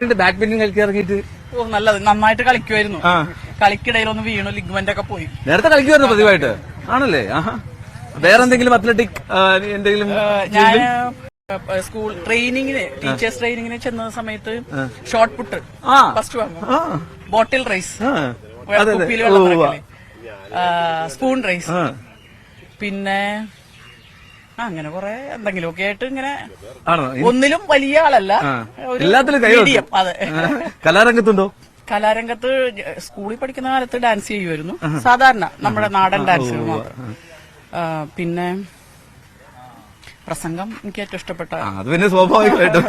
Badminton കളിക്കാൻ ഇറങ്ങിയിട്ട് നല്ലത്, നന്നായിട്ട് കളിക്കുമായിരുന്നു. കളിക്കിടയിലൊന്ന് വീണു, ലിഗ്മെന്റ് ഒക്കെ പോയി. നേരത്തെ കളിക്കുമായിരുന്നു പതിവായിട്ട് ആണല്ലേ? വേറെന്തെങ്കിലും അത്ലറ്റിക് എന്തെങ്കിലും? ഞാൻ സ്കൂൾ ട്രെയിനിങ്ങിന്, ടീച്ചേഴ്സ് ട്രെയിനിങ്ങിന് ചെന്ന സമയത്ത് ഷോർട്ട് പുട്ട് ഫസ്റ്റ് വാങ്ങും, ബോട്ടിൽ റേസ്, കുപ്പിയിൽ വെള്ളം നിറയ്ക്കല്, സ്പൂൺ റേസ്, പിന്നെ അങ്ങനെ കുറെ എന്തെങ്കിലുമൊക്കെ ആയിട്ട് ഇങ്ങനെ. ഒന്നിലും വലിയ ആളല്ല, എല്ലാത്തിലും മീഡിയം. അതെ. കലാരംഗത്തുണ്ടോ? കലാരംഗത്ത് സ്കൂളിൽ പഠിക്കുന്ന കാലത്ത് ഡാൻസ് ചെയ്യുമായിരുന്നു, സാധാരണ നമ്മുടെ നാടൻ ഡാൻസുകൾ മാത്രം. പിന്നെ പ്രസംഗം എനിക്ക് ഏറ്റവും ഇഷ്ടപ്പെട്ട. അത് പിന്നെ സ്വാഭാവികമായിട്ടും.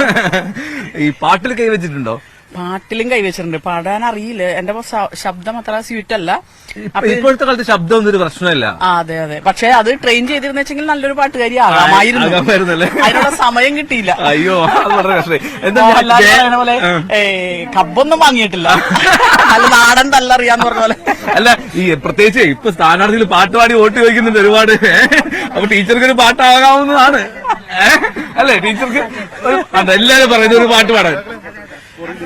ഈ പാട്ടിൽ കൈവച്ചിട്ടുണ്ടോ? പാട്ടിലും കൈവച്ചിട്ടുണ്ട്. പാടാൻ അറിയില്ല, എന്റെ ശബ്ദം അത്ര സ്വീറ്റ് അല്ല. ഇപ്പോഴത്തെ കാലത്ത് ശബ്ദം ഒന്നും ഒരു പ്രശ്നമില്ല. അതെ അതെ, പക്ഷെ അത് ട്രെയിൻ ചെയ്തിരുന്നെങ്കിൽ നല്ലൊരു പാട്ടുകാരി ആകാമായിരുന്നു. അതിനുള്ള സമയം കിട്ടിയില്ല. അയ്യോ, വളരെ പോലെ കബ്ബൊന്നും വാങ്ങിയിട്ടില്ല. നല്ല നാടൻ തല്ലറിയാന്ന് പറഞ്ഞ പോലെ. അല്ല, ഈ പ്രത്യേകിച്ച് ഇപ്പൊ സ്ഥാനാർത്ഥികൾ പാട്ട് പാടി വോട്ട് ചോദിക്കുന്നുണ്ട് ഒരുപാട്. അപ്പൊ ടീച്ചർക്ക് ഒരു പാട്ടാകാവുന്നതാണ് അല്ലെ? ടീച്ചർക്ക് എല്ലാരും പറയുന്നത് ഒരു പാട്ട് പാടാൻ.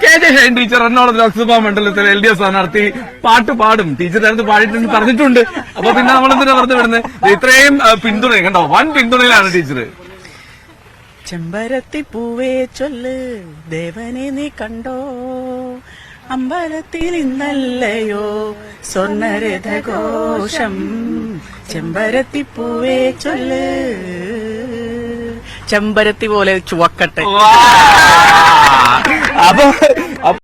K J Shine teacher Ernakulam Lok Sabha മണ്ഡലത്തിൽ LDF സ്ഥാനാർത്ഥി പാട്ട് പാടും. ടീച്ചർ അടുത്ത് പാടിയിട്ടുണ്ട്, പറഞ്ഞിട്ടുണ്ട്. അപ്പൊ പിന്നെ നമ്മളെന്തിനാ പറഞ്ഞു വിടുന്നത്? ഇത്രയും പിന്തുണ കണ്ടോ, വൻ പിന്തുണയിലാണ് ടീച്ചർ. ചെമ്പരത്തി പൂവേ ചൊല്ല് ദേവനെ നീ കണ്ടോ, അമ്പലത്തിൽ ഇന്നല്ലയോ സ്വർണ്ണരഥഘോഷം, ചെമ്പരത്തി പൂവേ ചൊല്ല്, ചെമ്പരത്തി പോലെ ചുവക്കട്ടെ. അപ്പൊ